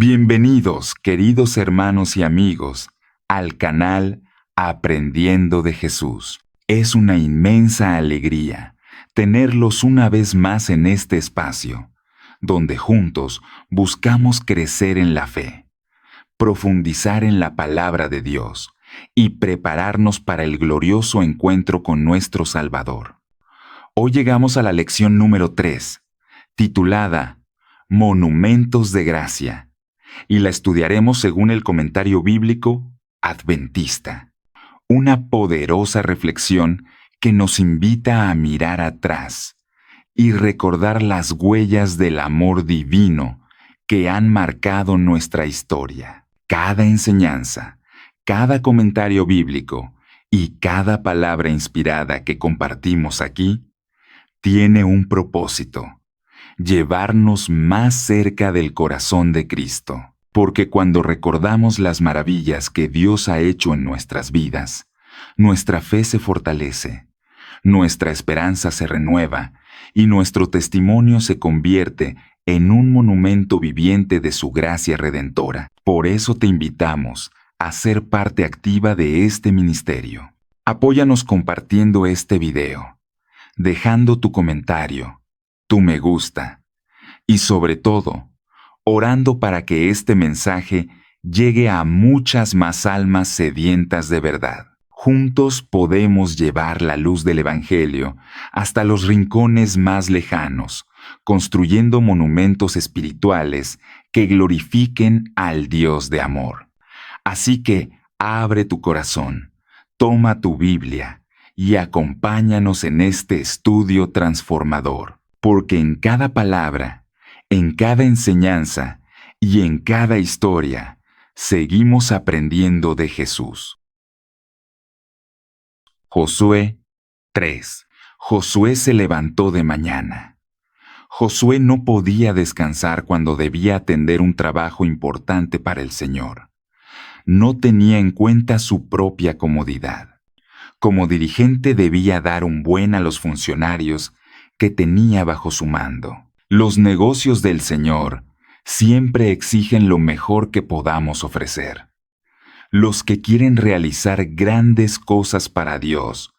Bienvenidos, queridos hermanos y amigos, al canal Aprendiendo de Jesús. Es una inmensa alegría tenerlos una vez más en este espacio, donde juntos buscamos crecer en la fe, profundizar en la palabra de Dios y prepararnos para el glorioso encuentro con nuestro Salvador. Hoy llegamos a la lección número 3, titulada Monumentos de Gracia, y la estudiaremos según el comentario bíblico adventista. Una poderosa reflexión que nos invita a mirar atrás y recordar las huellas del amor divino que han marcado nuestra historia. Cada enseñanza, cada comentario bíblico y cada palabra inspirada que compartimos aquí tiene un propósito: llevarnos más cerca del corazón de Cristo. Porque cuando recordamos las maravillas que Dios ha hecho en nuestras vidas, nuestra fe se fortalece, nuestra esperanza se renueva y nuestro testimonio se convierte en un monumento viviente de su gracia redentora. Por eso te invitamos a ser parte activa de este ministerio. Apóyanos compartiendo este video, dejando tu comentario, tu me gusta y sobre todo, orando para que este mensaje llegue a muchas más almas sedientas de verdad. Juntos podemos llevar la luz del Evangelio hasta los rincones más lejanos, construyendo monumentos espirituales que glorifiquen al Dios de amor. Así que abre tu corazón, toma tu Biblia y acompáñanos en este estudio transformador, porque en cada palabra, en cada enseñanza y en cada historia, seguimos aprendiendo de Jesús. Josué 3. Josué se levantó de mañana. Josué no podía descansar cuando debía atender un trabajo importante para el Señor. No tenía en cuenta su propia comodidad. Como dirigente debía dar un buen a los funcionarios que tenía bajo su mando. Los negocios del Señor siempre exigen lo mejor que podamos ofrecer. Los que quieren realizar grandes cosas para Dios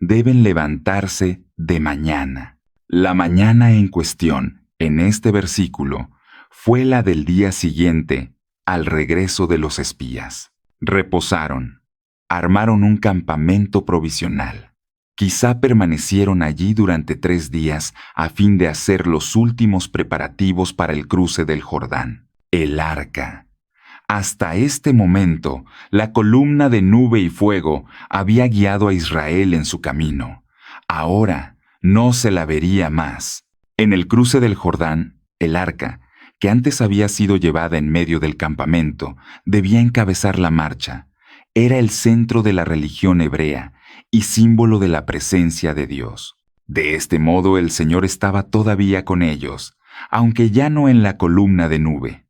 deben levantarse de mañana. La mañana en cuestión, en este versículo, fue la del día siguiente al regreso de los espías. Reposaron, armaron un campamento provisional. Quizá permanecieron allí durante 3 días a fin de hacer los últimos preparativos para el cruce del Jordán. El arca. Hasta este momento, la columna de nube y fuego había guiado a Israel en su camino. Ahora no se la vería más. En el cruce del Jordán, el arca, que antes había sido llevada en medio del campamento, debía encabezar la marcha. Era el centro de la religión hebrea y símbolo de la presencia de Dios. De este modo el Señor estaba todavía con ellos, aunque ya no en la columna de nube.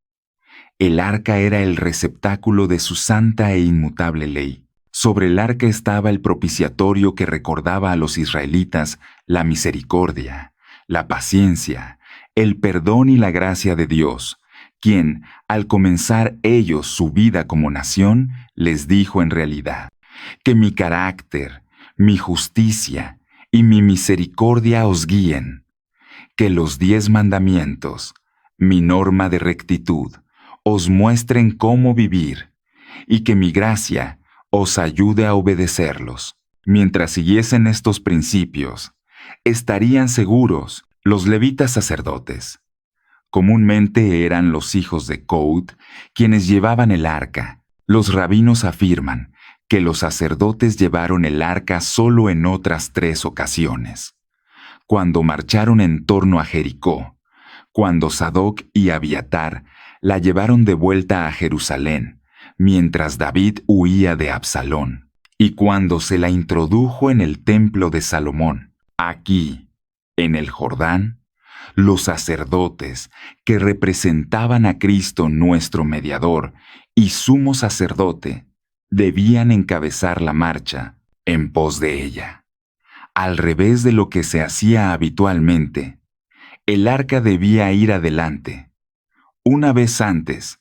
El arca era el receptáculo de su santa e inmutable ley. Sobre el arca estaba el propiciatorio que recordaba a los israelitas la misericordia, la paciencia, el perdón y la gracia de Dios, quien, al comenzar ellos su vida como nación, les dijo en realidad: que mi carácter, mi justicia y mi misericordia os guíen, que los 10 mandamientos, mi norma de rectitud, os muestren cómo vivir, y que mi gracia os ayude a obedecerlos. Mientras siguiesen estos principios, estarían seguros los levitas sacerdotes. Comúnmente eran los hijos de Coat quienes llevaban el arca. Los rabinos afirman que los sacerdotes llevaron el arca solo en otras 3 ocasiones. Cuando marcharon en torno a Jericó, cuando Sadoc y Abiatar la llevaron de vuelta a Jerusalén, mientras David huía de Absalón, y cuando se la introdujo en el templo de Salomón. Aquí, en el Jordán, los sacerdotes, que representaban a Cristo nuestro mediador y sumo sacerdote, debían encabezar la marcha en pos de ella. Al revés de lo que se hacía habitualmente, el arca debía ir adelante. Una vez antes,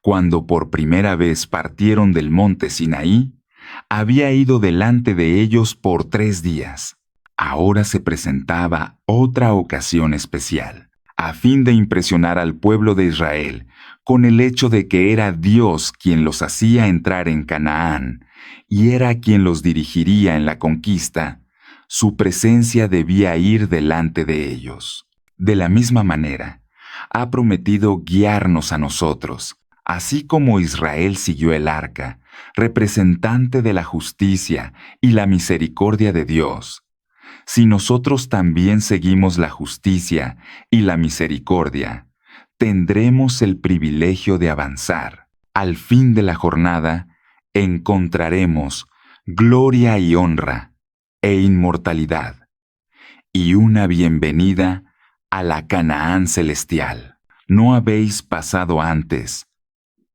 Cuando por primera vez partieron del monte Sinaí, había ido delante de ellos por 3 días. Ahora se presentaba otra ocasión especial, a fin de impresionar al pueblo de Israel con el hecho de que era Dios quien los hacía entrar en Canaán y era quien los dirigiría en la conquista. Su presencia debía ir delante de ellos. De la misma manera, ha prometido guiarnos a nosotros, así como Israel siguió el arca, representante de la justicia y la misericordia de Dios. Si nosotros también seguimos la justicia y la misericordia, tendremos el privilegio de avanzar. Al fin de la jornada, encontraremos gloria y honra e inmortalidad, y una bienvenida a la Canaán celestial. No habéis pasado antes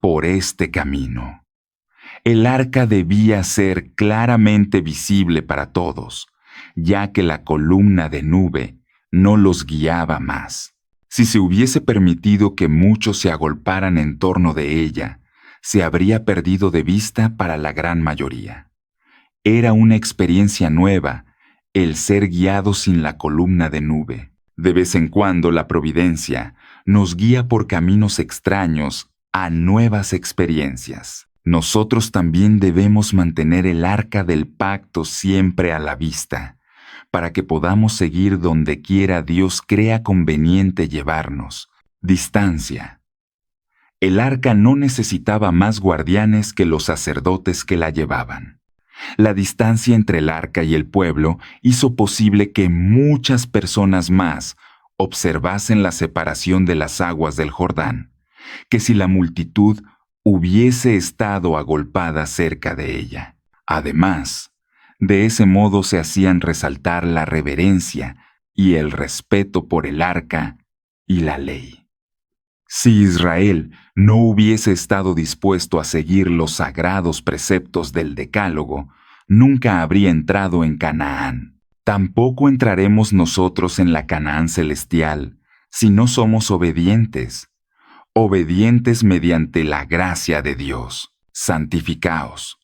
por este camino. El arca debía ser claramente visible para todos, ya que la columna de nube no los guiaba más. Si se hubiese permitido que muchos se agolparan en torno de ella, se habría perdido de vista para la gran mayoría. Era una experiencia nueva el ser guiado sin la columna de nube. De vez en cuando la providencia nos guía por caminos extraños a nuevas experiencias. Nosotros también debemos mantener el arca del pacto siempre a la vista, para que podamos seguir donde quiera Dios crea conveniente llevarnos. Distancia. El arca no necesitaba más guardianes que los sacerdotes que la llevaban. La distancia entre el arca y el pueblo hizo posible que muchas personas más observasen la separación de las aguas del Jordán, que si la multitud hubiese estado agolpada cerca de ella. Además, de ese modo se hacían resaltar la reverencia y el respeto por el arca y la ley. Si Israel no hubiese estado dispuesto a seguir los sagrados preceptos del Decálogo, nunca habría entrado en Canaán. Tampoco entraremos nosotros en la Canaán celestial si no somos obedientes mediante la gracia de Dios. Santificaos.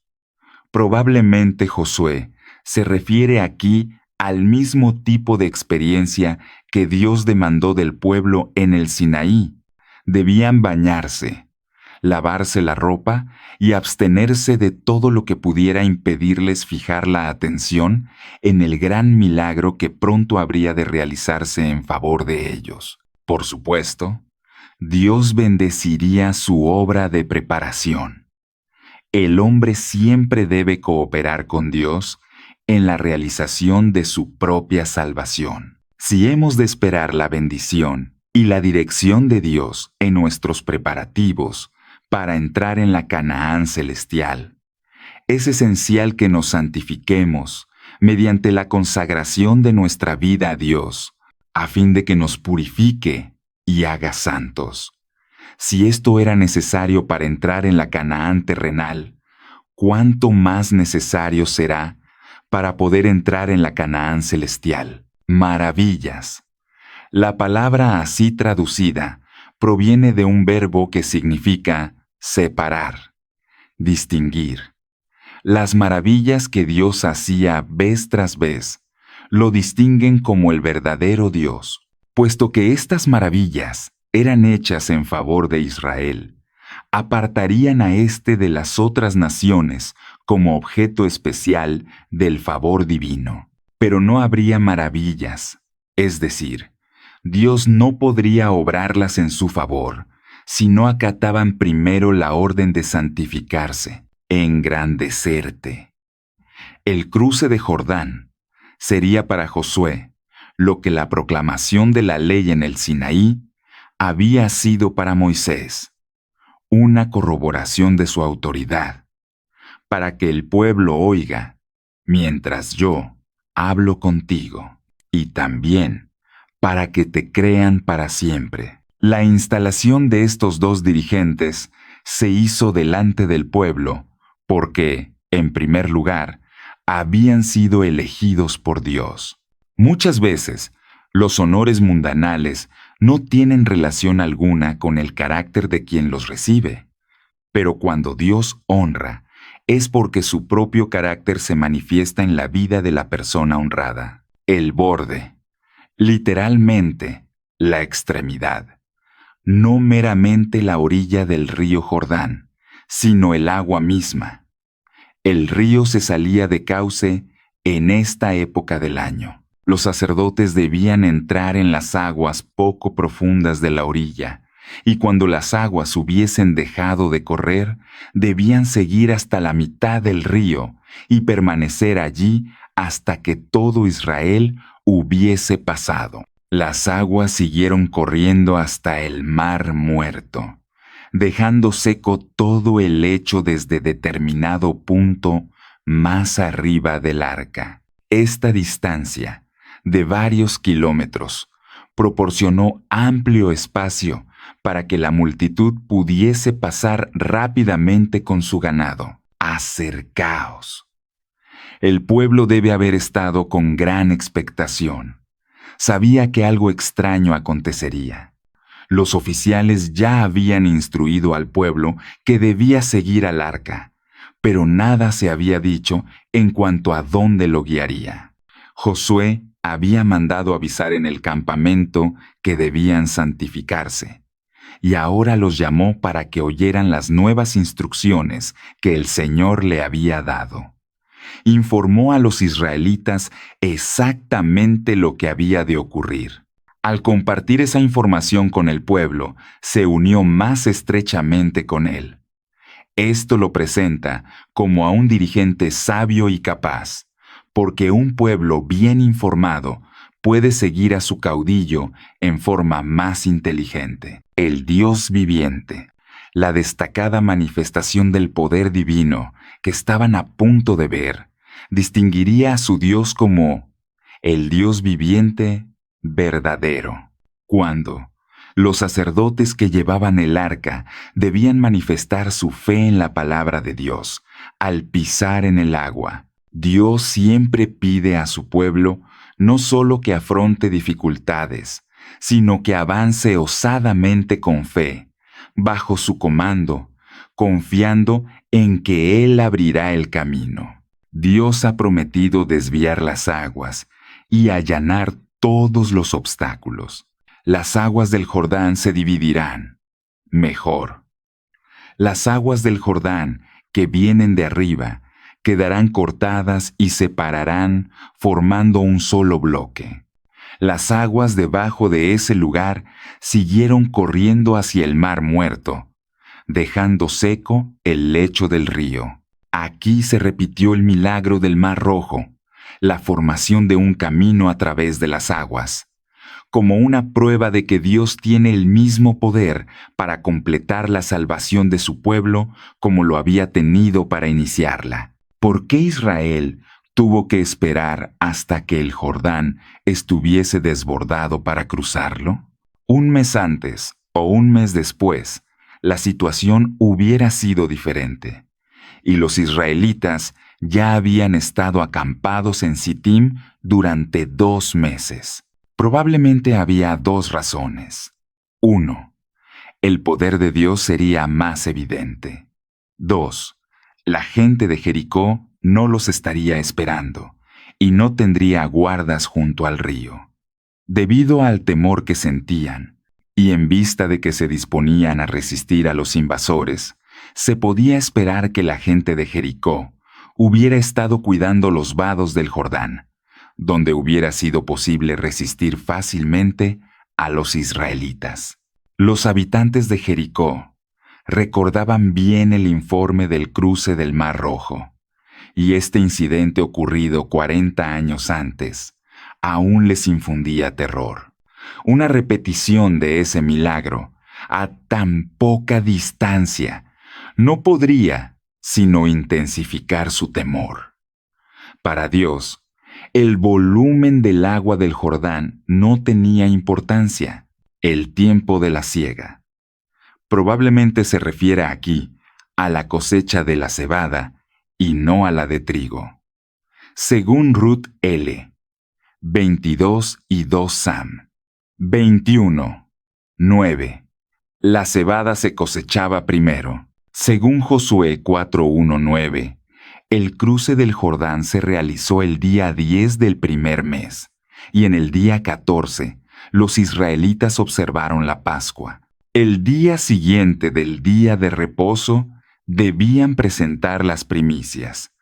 Probablemente Josué se refiere aquí al mismo tipo de experiencia que Dios demandó del pueblo en el Sinaí. Debían bañarse, lavarse la ropa y abstenerse de todo lo que pudiera impedirles fijar la atención en el gran milagro que pronto habría de realizarse en favor de ellos. Por supuesto, Dios bendeciría su obra de preparación. El hombre siempre debe cooperar con Dios en la realización de su propia salvación. Si hemos de esperar la bendición y la dirección de Dios en nuestros preparativos para entrar en la Canaán celestial, es esencial que nos santifiquemos mediante la consagración de nuestra vida a Dios, a fin de que nos purifique y haga santos. Si esto era necesario para entrar en la Canaán terrenal, ¿cuánto más necesario será para poder entrar en la Canaán celestial? Maravillas. La palabra así traducida proviene de un verbo que significa separar, distinguir. Las maravillas que Dios hacía vez tras vez lo distinguen como el verdadero Dios. Puesto que estas maravillas eran hechas en favor de Israel, apartarían a éste de las otras naciones como objeto especial del favor divino. Pero no habría maravillas, es decir, Dios no podría obrarlas en su favor si no acataban primero la orden de santificarse, engrandecerte. El cruce de Jordán sería para Josué lo que la proclamación de la ley en el Sinaí había sido para Moisés, una corroboración de su autoridad, para que el pueblo oiga, mientras yo hablo contigo, y también para que te crean para siempre. La instalación de estos dos dirigentes se hizo delante del pueblo, porque, en primer lugar, habían sido elegidos por Dios. Muchas veces, los honores mundanales no tienen relación alguna con el carácter de quien los recibe. Pero cuando Dios honra, es porque su propio carácter se manifiesta en la vida de la persona honrada. El borde, literalmente, la extremidad. No meramente la orilla del río Jordán, sino el agua misma. El río se salía de cauce en esta época del año. Los sacerdotes debían entrar en las aguas poco profundas de la orilla, y cuando las aguas hubiesen dejado de correr, debían seguir hasta la mitad del río y permanecer allí hasta que todo Israel hubiese pasado. Las aguas siguieron corriendo hasta el mar muerto, dejando seco todo el lecho desde determinado punto más arriba del arca. Esta distancia, de varios kilómetros, proporcionó amplio espacio para que la multitud pudiese pasar rápidamente con su ganado. Acercaos. El pueblo debe haber estado con gran expectación. Sabía que algo extraño acontecería. Los oficiales ya habían instruido al pueblo que debía seguir al arca, pero nada se había dicho en cuanto a dónde lo guiaría. Josué había mandado avisar en el campamento que debían santificarse, y ahora los llamó para que oyeran las nuevas instrucciones que el Señor le había dado. Informó a los israelitas exactamente lo que había de ocurrir. Al compartir esa información con el pueblo, se unió más estrechamente con él. Esto lo presenta como a un dirigente sabio y capaz, porque un pueblo bien informado puede seguir a su caudillo en forma más inteligente. El Dios viviente, la destacada manifestación del poder divino que estaban a punto de ver, distinguiría a su Dios como el Dios viviente verdadero. Cuando los sacerdotes que llevaban el arca debían manifestar su fe en la palabra de Dios al pisar en el agua, Dios siempre pide a su pueblo no solo que afronte dificultades, sino que avance osadamente con fe, bajo su comando, confiando en que Él abrirá el camino. Dios ha prometido desviar las aguas y allanar todos los obstáculos. Las aguas del Jordán se dividirán. Mejor. Las aguas del Jordán que vienen de arriba quedarán cortadas y separarán formando un solo bloque. Las aguas debajo de ese lugar siguieron corriendo hacia el mar muerto, dejando seco el lecho del río. Aquí se repitió el milagro del Mar Rojo, la formación de un camino a través de las aguas, como una prueba de que Dios tiene el mismo poder para completar la salvación de su pueblo como lo había tenido para iniciarla. ¿Por qué Israel tuvo que esperar hasta que el Jordán estuviese desbordado para cruzarlo? Un mes antes o un mes después, la situación hubiera sido diferente, y los israelitas ya habían estado acampados en Sittim durante 2 meses. Probablemente había 2 razones. 1. El poder de Dios sería más evidente. 2. La gente de Jericó no los estaría esperando y no tendría guardas junto al río. Debido al temor que sentían, y en vista de que se disponían a resistir a los invasores, se podía esperar que la gente de Jericó hubiera estado cuidando los vados del Jordán, donde hubiera sido posible resistir fácilmente a los israelitas. Los habitantes de Jericó recordaban bien el informe del cruce del Mar Rojo, y este incidente ocurrido 40 años antes aún les infundía terror. Una repetición de ese milagro a tan poca distancia no podría sino intensificar su temor. Para Dios, el volumen del agua del Jordán no tenía importancia. El tiempo de la siega. Probablemente se refiere aquí a la cosecha de la cebada y no a la de trigo. Según Ruth L. 22 y 2 Sam. 21. 9. La cebada se cosechaba primero. Según Josué 4:1-9, el cruce del Jordán se realizó el día 10 del primer mes, y en el día 14 los israelitas observaron la Pascua. El día siguiente del día de reposo debían presentar las primicias,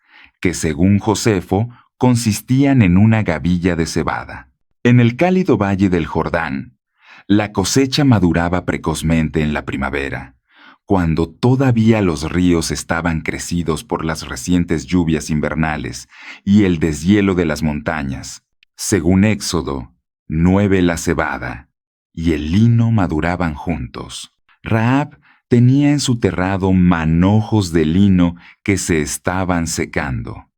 que según Josefo consistían en una gavilla de cebada. En el cálido valle del Jordán, la cosecha maduraba precozmente en la primavera, cuando todavía los ríos estaban crecidos por las recientes lluvias invernales y el deshielo de las montañas. Según Éxodo 9, la cebada y el lino maduraban juntos. Rahab tenía en su terrado manojos de lino que se estaban secando.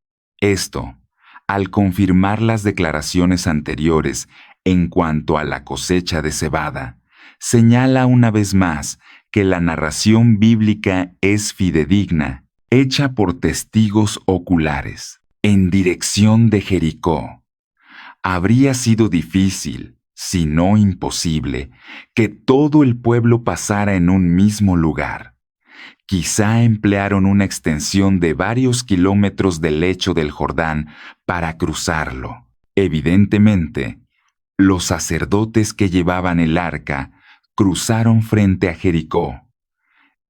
Esto, al confirmar las declaraciones anteriores en cuanto a la cosecha de cebada, señala una vez más que la narración bíblica es fidedigna, hecha por testigos oculares, en dirección de Jericó. Habría sido difícil, si no imposible, que todo el pueblo pasara en un mismo lugar. Quizá emplearon una extensión de varios kilómetros del lecho del Jordán para cruzarlo. Evidentemente, los sacerdotes que llevaban el arca cruzaron frente a Jericó,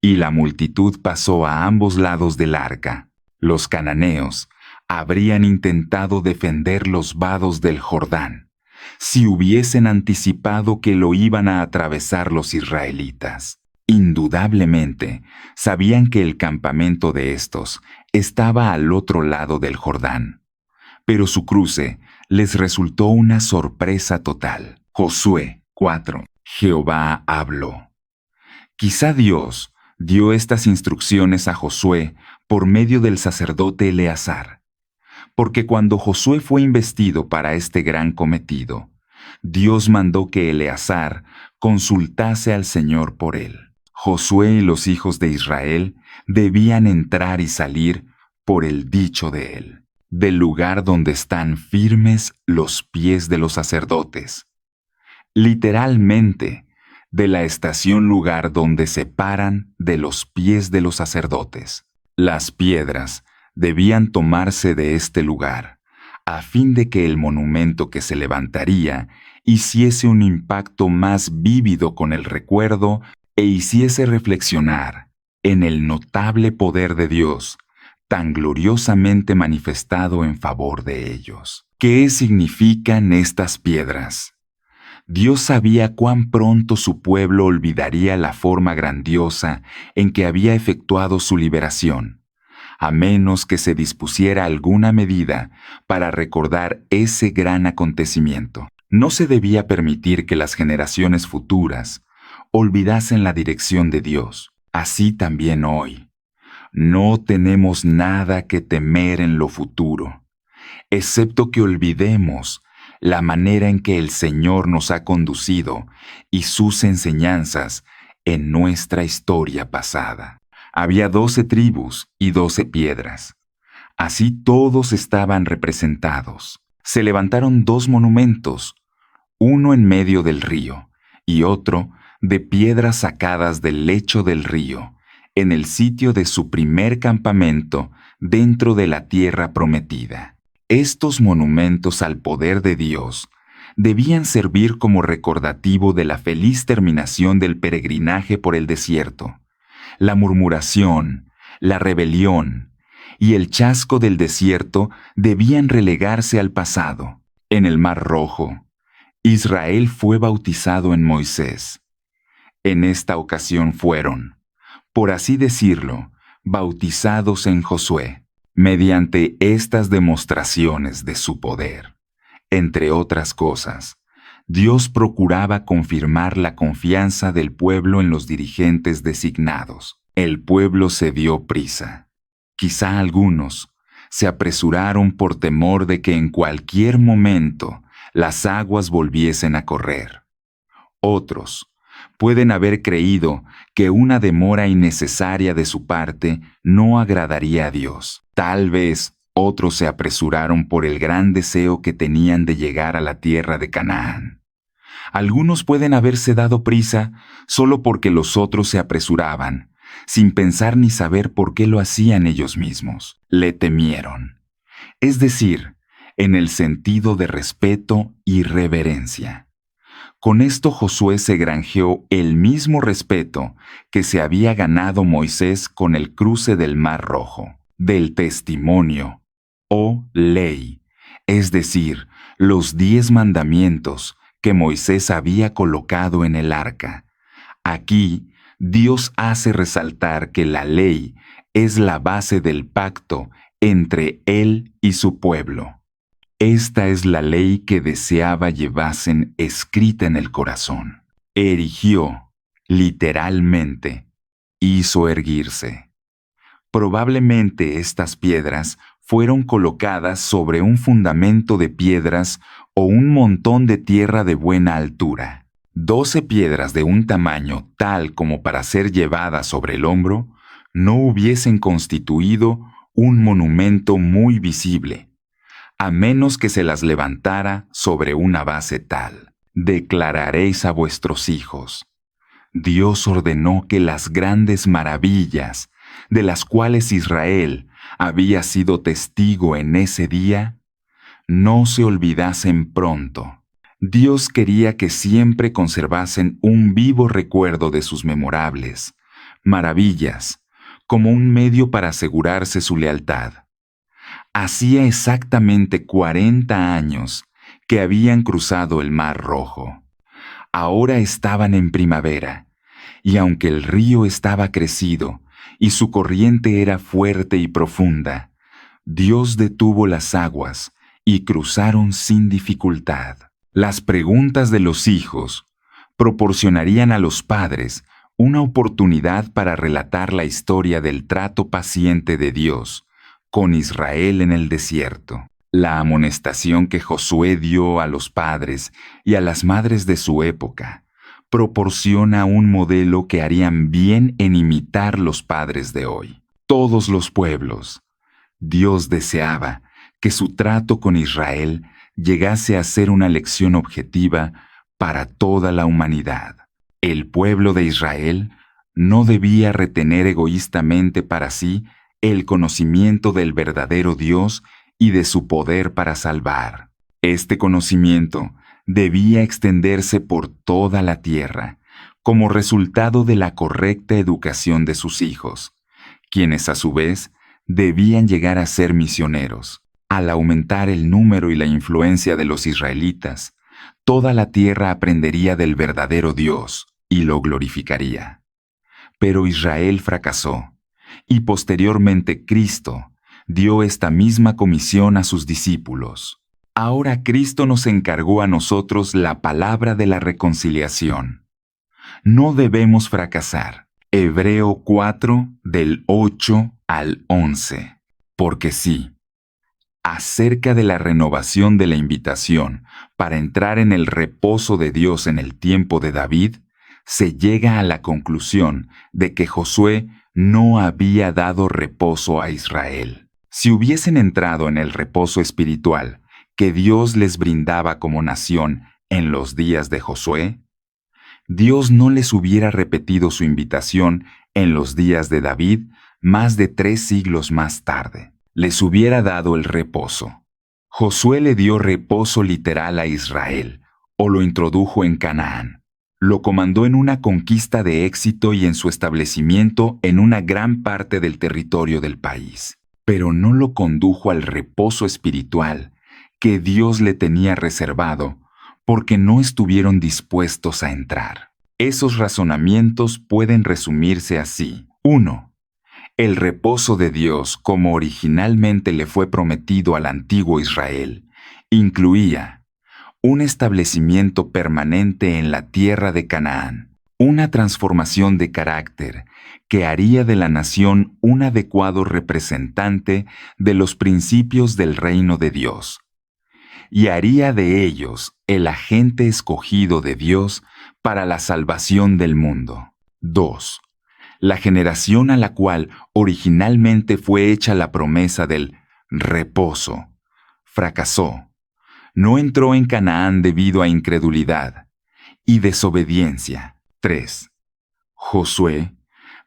y la multitud pasó a ambos lados del arca. Los cananeos habrían intentado defender los vados del Jordán, si hubiesen anticipado que lo iban a atravesar los israelitas. Indudablemente, sabían que el campamento de estos estaba al otro lado del Jordán, pero su cruce les resultó una sorpresa total. Josué 4. Jehová habló. Quizá Dios dio estas instrucciones a Josué por medio del sacerdote Eleazar, porque cuando Josué fue investido para este gran cometido, Dios mandó que Eleazar consultase al Señor por él. Josué y los hijos de Israel debían entrar y salir por el dicho de él, del lugar donde están firmes los pies de los sacerdotes. Literalmente, de la estación lugar donde se paran de los pies de los sacerdotes. Las piedras debían tomarse de este lugar, a fin de que el monumento que se levantaría hiciese un impacto más vívido con el recuerdo e hiciese reflexionar en el notable poder de Dios, tan gloriosamente manifestado en favor de ellos. ¿Qué significan estas piedras? Dios sabía cuán pronto su pueblo olvidaría la forma grandiosa en que había efectuado su liberación, a menos que se dispusiera alguna medida para recordar ese gran acontecimiento. No se debía permitir que las generaciones futuras olvidasen la dirección de Dios. Así también hoy. No tenemos nada que temer en lo futuro, excepto que olvidemos la manera en que el Señor nos ha conducido y sus enseñanzas en nuestra historia pasada. Había 12 tribus y 12 piedras. Así todos estaban representados. Se levantaron 2 monumentos, uno en medio del río y otro de piedras sacadas del lecho del río, en el sitio de su primer campamento dentro de la tierra prometida. Estos monumentos al poder de Dios debían servir como recordativo de la feliz terminación del peregrinaje por el desierto. La murmuración, la rebelión y el chasco del desierto debían relegarse al pasado. En el Mar Rojo, Israel fue bautizado en Moisés. En esta ocasión fueron, por así decirlo, bautizados en Josué, mediante estas demostraciones de su poder. Entre otras cosas, Dios procuraba confirmar la confianza del pueblo en los dirigentes designados. El pueblo se dio prisa. Quizá algunos se apresuraron por temor de que en cualquier momento las aguas volviesen a correr. Otros pueden haber creído que una demora innecesaria de su parte no agradaría a Dios. Tal vez otros se apresuraron por el gran deseo que tenían de llegar a la tierra de Canaán. Algunos pueden haberse dado prisa solo porque los otros se apresuraban, sin pensar ni saber por qué lo hacían ellos mismos. Le temieron. Es decir, en el sentido de respeto y reverencia. Con esto Josué se granjeó el mismo respeto que se había ganado Moisés con el cruce del Mar Rojo, del testimonio, o ley, es decir, los 10 mandamientos que Moisés había colocado en el arca. Aquí, Dios hace resaltar que la ley es la base del pacto entre Él y su pueblo. Esta es la ley que deseaba llevasen escrita en el corazón. Erigió, literalmente, hizo erguirse. Probablemente estas piedras fueron colocadas sobre un fundamento de piedras o un montón de tierra de buena altura. 12 piedras de un tamaño tal como para ser llevadas sobre el hombro no hubiesen constituido un monumento muy visible, a menos que se las levantara sobre una base tal. Declararéis a vuestros hijos. Dios ordenó que las grandes maravillas, de las cuales Israel había sido testigo en ese día, no se olvidasen pronto. Dios quería que siempre conservasen un vivo recuerdo de sus memorables maravillas, como un medio para asegurarse su lealtad. Hacía exactamente 40 años que habían cruzado el Mar Rojo. Ahora estaban en primavera, y aunque el río estaba crecido y su corriente era fuerte y profunda, Dios detuvo las aguas y cruzaron sin dificultad. Las preguntas de los hijos proporcionarían a los padres una oportunidad para relatar la historia del trato paciente de Dios con Israel en el desierto. La amonestación que Josué dio a los padres y a las madres de su época proporciona un modelo que harían bien en imitar los padres de hoy. Todos los pueblos. Dios deseaba que su trato con Israel llegase a ser una lección objetiva para toda la humanidad. El pueblo de Israel no debía retener egoístamente para sí el conocimiento del verdadero Dios y de su poder para salvar. Este conocimiento debía extenderse por toda la tierra, como resultado de la correcta educación de sus hijos, quienes a su vez debían llegar a ser misioneros. Al aumentar el número y la influencia de los israelitas, toda la tierra aprendería del verdadero Dios y lo glorificaría. Pero Israel fracasó, y posteriormente Cristo dio esta misma comisión a sus discípulos. Ahora Cristo nos encargó a nosotros la palabra de la reconciliación. No debemos fracasar. Hebreo 4, del 8 al 11. Porque sí, acerca de la renovación de la invitación para entrar en el reposo de Dios en el tiempo de David, se llega a la conclusión de que Josué no había dado reposo a Israel. Si hubiesen entrado en el reposo espiritual que Dios les brindaba como nación en los días de Josué, Dios no les hubiera repetido su invitación en los días de David más de 3 siglos más tarde. Les hubiera dado el reposo. Josué le dio reposo literal a Israel, o lo introdujo en Canaán. Lo comandó en una conquista de éxito y en su establecimiento en una gran parte del territorio del país. Pero no lo condujo al reposo espiritual que Dios le tenía reservado, porque no estuvieron dispuestos a entrar. Esos razonamientos pueden resumirse así. 1. El reposo de Dios, como originalmente le fue prometido al antiguo Israel, incluía un establecimiento permanente en la tierra de Canaán, una transformación de carácter que haría de la nación un adecuado representante de los principios del reino de Dios, y haría de ellos el agente escogido de Dios para la salvación del mundo. 2. La generación a la cual originalmente fue hecha la promesa del reposo fracasó. No entró en Canaán debido a incredulidad y desobediencia. 3. Josué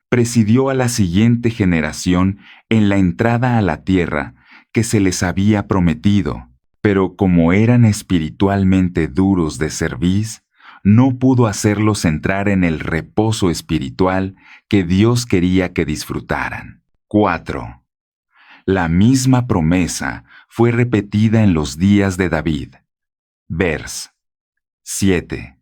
presidió a la siguiente generación en la entrada a la tierra que se les había prometido, pero como eran espiritualmente duros de cerviz, no pudo hacerlos entrar en el reposo espiritual que Dios quería que disfrutaran. 4. La misma promesa fue repetida en los días de David. Vers. 7.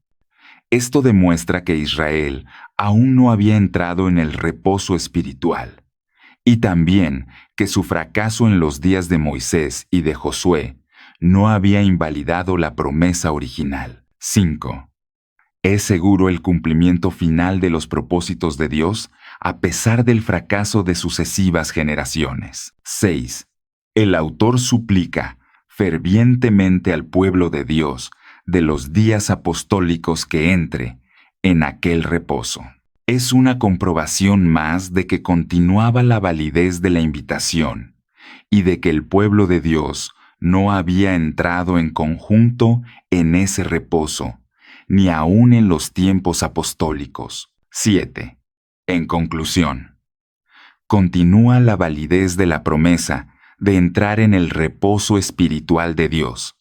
Esto demuestra que Israel aún no había entrado en el reposo espiritual, y también que su fracaso en los días de Moisés y de Josué no había invalidado la promesa original. 5. Es seguro el cumplimiento final de los propósitos de Dios a pesar del fracaso de sucesivas generaciones. 6. El autor suplica fervientemente al pueblo de Dios de los días apostólicos que entre en aquel reposo. Es una comprobación más de que continuaba la validez de la invitación y de que el pueblo de Dios no había entrado en conjunto en ese reposo, ni aun en los tiempos apostólicos. 7. En conclusión, continúa la validez de la promesa de entrar en el reposo espiritual de Dios,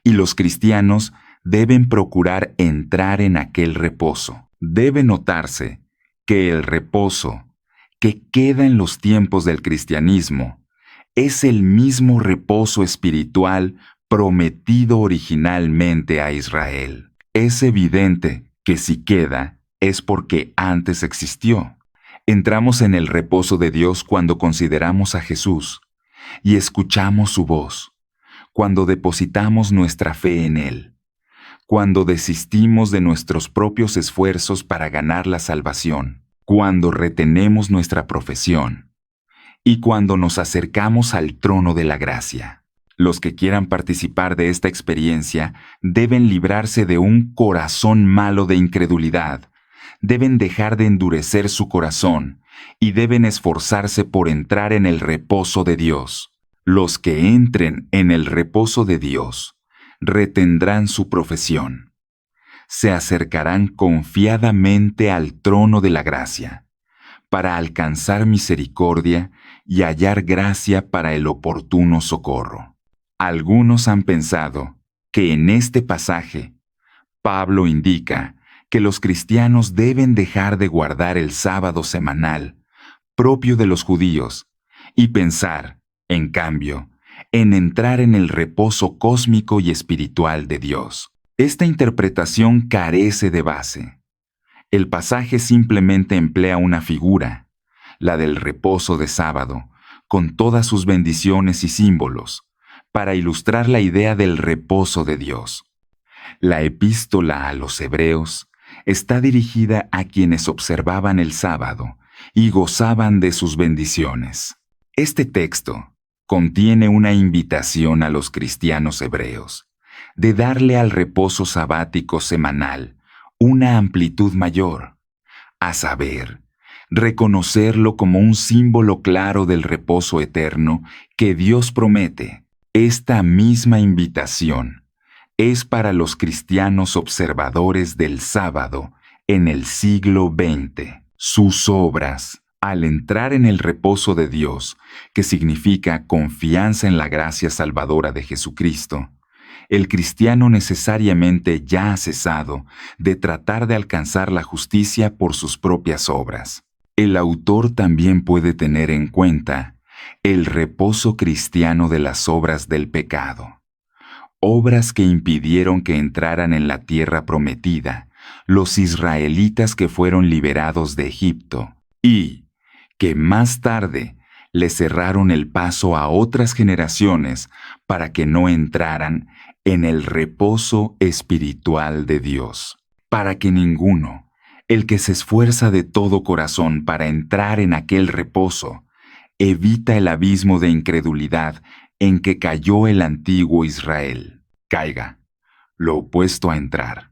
y los cristianos deben procurar entrar en aquel reposo. Debe notarse que el reposo que queda en los tiempos del cristianismo es el mismo reposo espiritual prometido originalmente a Israel. Es evidente que si queda es porque antes existió. Entramos en el reposo de Dios cuando consideramos a Jesús y escuchamos su voz, cuando depositamos nuestra fe en Él, cuando desistimos de nuestros propios esfuerzos para ganar la salvación, cuando retenemos nuestra profesión y cuando nos acercamos al trono de la gracia. Los que quieran participar de esta experiencia deben librarse de un corazón malo de incredulidad, deben dejar de endurecer su corazón y deben esforzarse por entrar en el reposo de Dios. Los que entren en el reposo de Dios retendrán su profesión. Se acercarán confiadamente al trono de la gracia, para alcanzar misericordia y hallar gracia para el oportuno socorro. Algunos han pensado que en este pasaje Pablo indica que los cristianos deben dejar de guardar el sábado semanal propio de los judíos y pensar, en cambio, en entrar en el reposo cósmico y espiritual de Dios. Esta interpretación carece de base. El pasaje simplemente emplea una figura, la del reposo de sábado, con todas sus bendiciones y símbolos, para ilustrar la idea del reposo de Dios. La epístola a los Hebreos está dirigida a quienes observaban el sábado y gozaban de sus bendiciones. Este texto contiene una invitación a los cristianos hebreos de darle al reposo sabático semanal una amplitud mayor, a saber, reconocerlo como un símbolo claro del reposo eterno que Dios promete. Esta misma invitación es para los cristianos observadores del sábado en el siglo XX. Sus obras, al entrar en el reposo de Dios, que significa confianza en la gracia salvadora de Jesucristo, el cristiano necesariamente ya ha cesado de tratar de alcanzar la justicia por sus propias obras. El autor también puede tener en cuenta el reposo cristiano de las obras del pecado, obras que impidieron que entraran en la tierra prometida los israelitas que fueron liberados de Egipto y que más tarde le cerraron el paso a otras generaciones para que no entraran en el reposo espiritual de Dios. Para que ninguno, el que se esfuerza de todo corazón para entrar en aquel reposo, evita el abismo de incredulidad en que cayó el antiguo Israel, caiga, lo opuesto a entrar.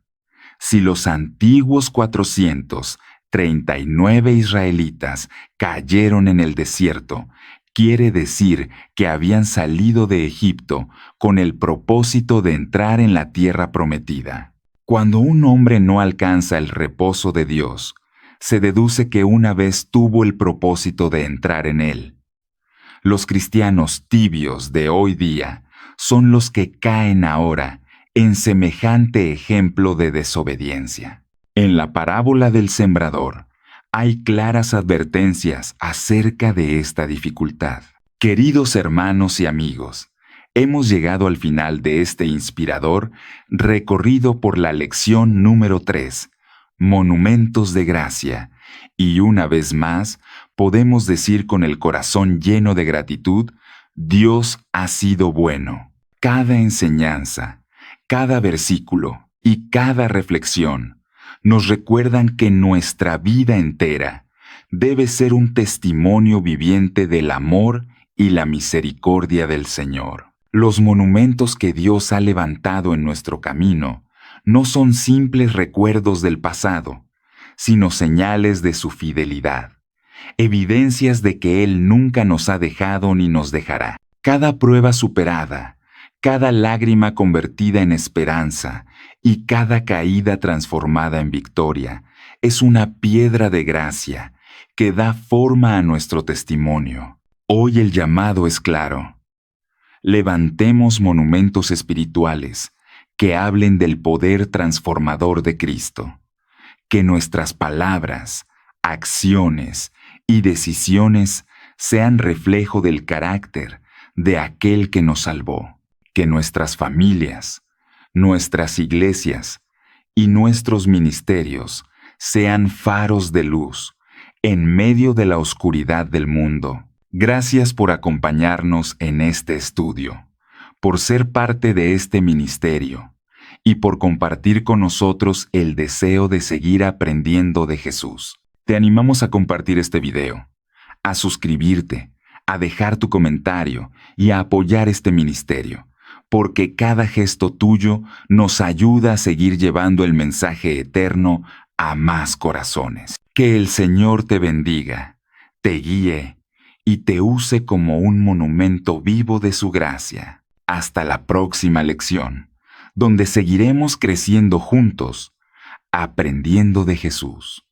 Si los antiguos 439 israelitas cayeron en el desierto, quiere decir que habían salido de Egipto con el propósito de entrar en la tierra prometida. Cuando un hombre no alcanza el reposo de Dios, se deduce que una vez tuvo el propósito de entrar en él. Los cristianos tibios de hoy día son los que caen ahora en semejante ejemplo de desobediencia. En la parábola del sembrador hay claras advertencias acerca de esta dificultad. Queridos hermanos y amigos, hemos llegado al final de este inspirador recorrido por la lección número 3, Monumentos de Gracia, y una vez más podemos decir con el corazón lleno de gratitud, Dios ha sido bueno. Cada enseñanza, cada versículo y cada reflexión nos recuerdan que nuestra vida entera debe ser un testimonio viviente del amor y la misericordia del Señor. Los monumentos que Dios ha levantado en nuestro camino no son simples recuerdos del pasado, sino señales de su fidelidad, evidencias de que Él nunca nos ha dejado ni nos dejará. Cada prueba superada, cada lágrima convertida en esperanza y cada caída transformada en victoria es una piedra de gracia que da forma a nuestro testimonio. Hoy el llamado es claro. Levantemos monumentos espirituales que hablen del poder transformador de Cristo. Que nuestras palabras, acciones y decisiones sean reflejo del carácter de aquel que nos salvó. Que nuestras familias, nuestras iglesias y nuestros ministerios sean faros de luz en medio de la oscuridad del mundo. Gracias por acompañarnos en este estudio, por ser parte de este ministerio y por compartir con nosotros el deseo de seguir aprendiendo de Jesús. Te animamos a compartir este video, a suscribirte, a dejar tu comentario y a apoyar este ministerio, porque cada gesto tuyo nos ayuda a seguir llevando el mensaje eterno a más corazones. Que el Señor te bendiga, te guíe y te use como un monumento vivo de su gracia. Hasta la próxima lección, donde seguiremos creciendo juntos, aprendiendo de Jesús.